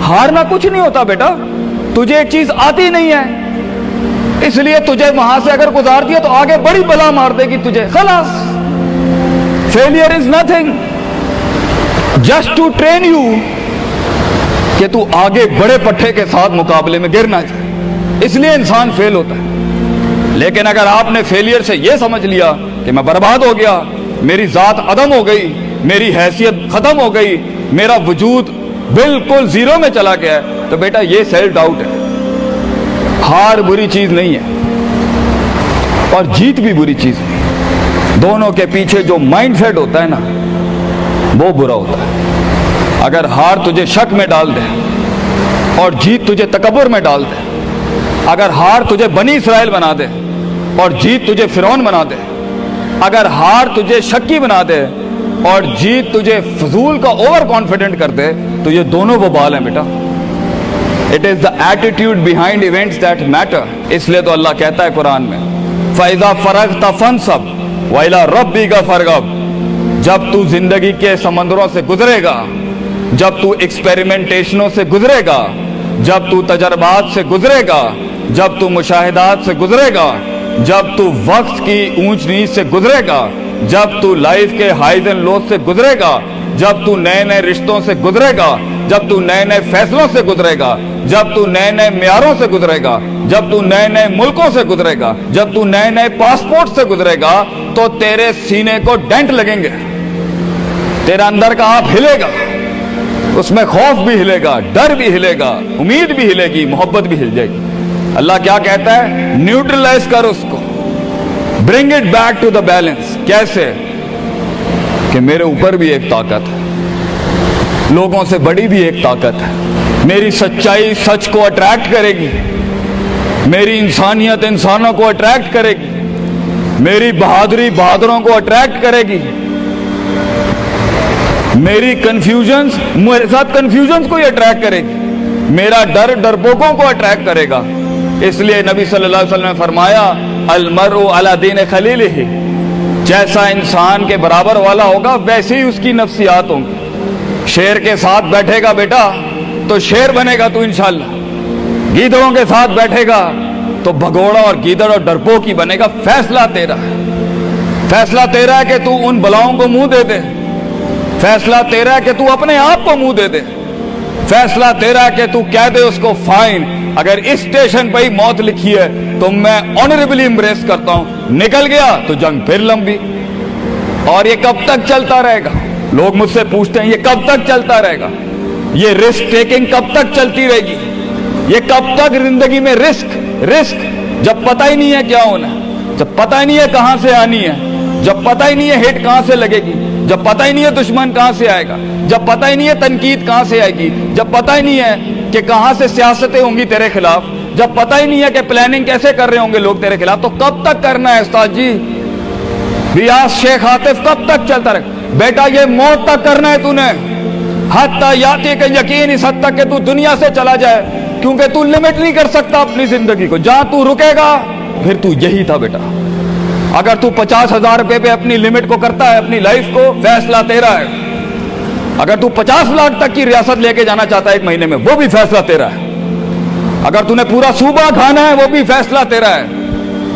हारना कुछ नहीं होता बेटा, तुझे एक चीज आती नहीं है, इसलिए तुझे वहां से अगर गुजार दिया तो आगे बड़ी बला मार देगी तुझे, खलास। Failure is nothing, just to train you कि तू आगे बड़े पट्टे के साथ मुकाबले में गिर ना जाए, इसलिए इंसान फेल होता है। लेकिन अगर आपने फेलियर से यह समझ लिया कि मैं बर्बाद हो गया, मेरी जात अदम हो गई, मेरी हैसियत खत्म हो गई, मेरा वजूद बिल्कुल जीरो में चला गया है, तो बेटा ये सेल्फ डाउट है। हार बुरी चीज नहीं है और जीत भी बुरी चीज नहीं, दोनों के पीछे जो माइंडसेट होता है ना, वो बुरा होता है। अगर हार तुझे शक में डाल दे और जीत तुझे तकब्बुर में डाल दे, अगर हार तुझे बनी इसराइल बना दे और जीत तुझे फिरौन बना दे, अगर हार तुझे शक्की बना दे और जीत तुझे फजूल का ओवर कॉन्फिडेंट कर दे, तो ये दोनों वबाल हैं बेटा। It is the attitude behind events that matter. इसलिए तो अल्लाह कहता है कुरान में, फैजा फरगत फनसब वइला रब्बिका फरगब। जब तू जिंदगी के समंदरों से गुजरेगा, जब तू एक्सपेरिमेंटेशनों से गुजरेगा, जब तू तजर्बात से गुजरेगा, जब तू मुशाहिदात से गुजरेगा, जब तू वक्त की ऊंच नीच से गुजरेगा, जब तू लाइफ के हाइज एंड लोज से गुजरेगा, जब तू नए नए रिश्तों से गुजरेगा, जब तू नए नए फैसलों से गुजरेगा, जब तू नए नए म्यारों से गुजरेगा, जब तू नए नए मुल्कों से गुजरेगा, जब तू नए नए पासपोर्ट से गुजरेगा, तो तेरे सीने को डेंट लगेंगे, तेरा अंदर का आप हिलेगा, उसमें खौफ भी हिलेगा, डर भी हिलेगा, उम्मीद भी हिलेगी, मोहब्बत भी हिल जाएगी। अल्लाह क्या कहता है, न्यूट्रलाइज कर उसको, bring it back to the balance. कैसे? कि मेरे ऊपर भी एक ताकत है, लोगों से बड़ी भी एक ताकत है, मेरी सच्चाई सच को अट्रैक्ट करेगी, मेरी इंसानियत इंसानों को अट्रैक्ट करेगी, मेरी बहादुरी बहादुरों को अट्रैक्ट करेगी, मेरी कंफ्यूजन्स मेरे साथ कंफ्यूजन्स को ही अट्रैक्ट करेगी, मेरा डर डरपोकों को अट्रैक्ट करेगा। इसलिए नबी सल्लल्लाहु अलैहि वसल्लम ने फरमाया, अल मरउ अला दीन खलीलिही, जैसा इंसान के बराबर वाला होगा वैसे ही उसकी नफ्सियात होंगी। शेर के साथ बैठेगा बेटा तो शेर बनेगा तू इंशाअल्लाह, गीदड़ों के साथ बैठेगा तो भगोड़ा और गीदड़ और डरपोक ही बनेगा। फैसला तेरा है, फैसला तेरा है कि तू उन बलाओं को मुंह दे दे, फैसला तेरा है कि तू अपने आप को मुंह दे दे, फैसला तेरा है कि तू कह दे उसको फाइन, अगर इस स्टेशन पर ही मौत लिखी है तो मैं ऑनरेबली एम्ब्रेस करता हूं, निकल गया तो जंग फिर लंबी। और ये कब तक चलता रहेगा? लोग मुझसे पूछते हैं ये कब तक चलता रहेगा, ये रिस्क टेकिंग कब तक चलती रहेगी, ये कब तक जिंदगी में रिस्क जब पता ही नहीं है क्या होना है, जब पता ही नहीं है कहां से आनी है, जब पता ही नहीं है हिट कहां से लगेगी, जब पता ही नहीं है दुश्मन कहां से आएगा, जब पता ही नहीं है तनकीद कहां से आएगी, जब पता ही नहीं है कि कहां से सियासतें होंगी तेरे खिलाफ, जब पता ही नहीं है कि प्लानिंग कैसे कर रहे होंगे लोग तेरे खिलाफ, तो कब तक करना है उस्ताद जी? रियाज शेख आतिफ कब तक चलता रहे? बेटा ये मौत तक करना है तूने, हत्ता याती के यकीन, इस हद तक कि तू दुनिया से चला जाए, क्योंकि तू लिमिट नहीं कर सकता अपनी जिंदगी को। जहां तू रुकेगा फिर तू यही था बेटा। अगर तू 50,000 रुपए पे अपनी लिमिट को करता है, अपनी लाइफ को, फैसला तेरा है। अगर तू 50 लाख तक की रियासत लेके जाना चाहता है एक महीने में, वो भी फैसला तेरा है। अगर तूने पूरा सूबा खाना है, वो भी फैसला तेरा है।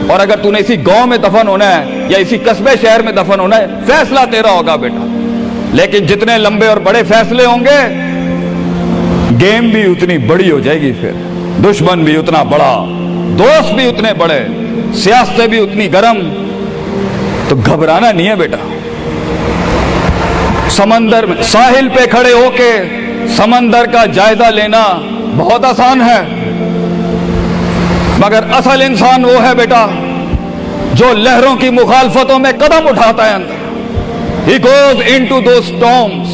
और अगर तूने इसी गांव में दफन होना है या इसी कस्बे शहर में दफन होना है, फैसला तेरा होगा बेटा। लेकिन जितने लंबे और बड़े फैसले होंगे, गेम भी उतनी बड़ी हो जाएगी, फिर दुश्मन भी उतना बड़ा, दोस्त भी उतने बड़े, सियासतें भी उतनी गर्म। तो घबराना नहीं है बेटा। समंदर में साहिल पे खड़े होके समंदर का जायजा लेना बहुत आसान है, मगर असल इंसान वो है बेटा जो लहरों की मुखालफतों में कदम उठाता है अंदर। He goes into those storms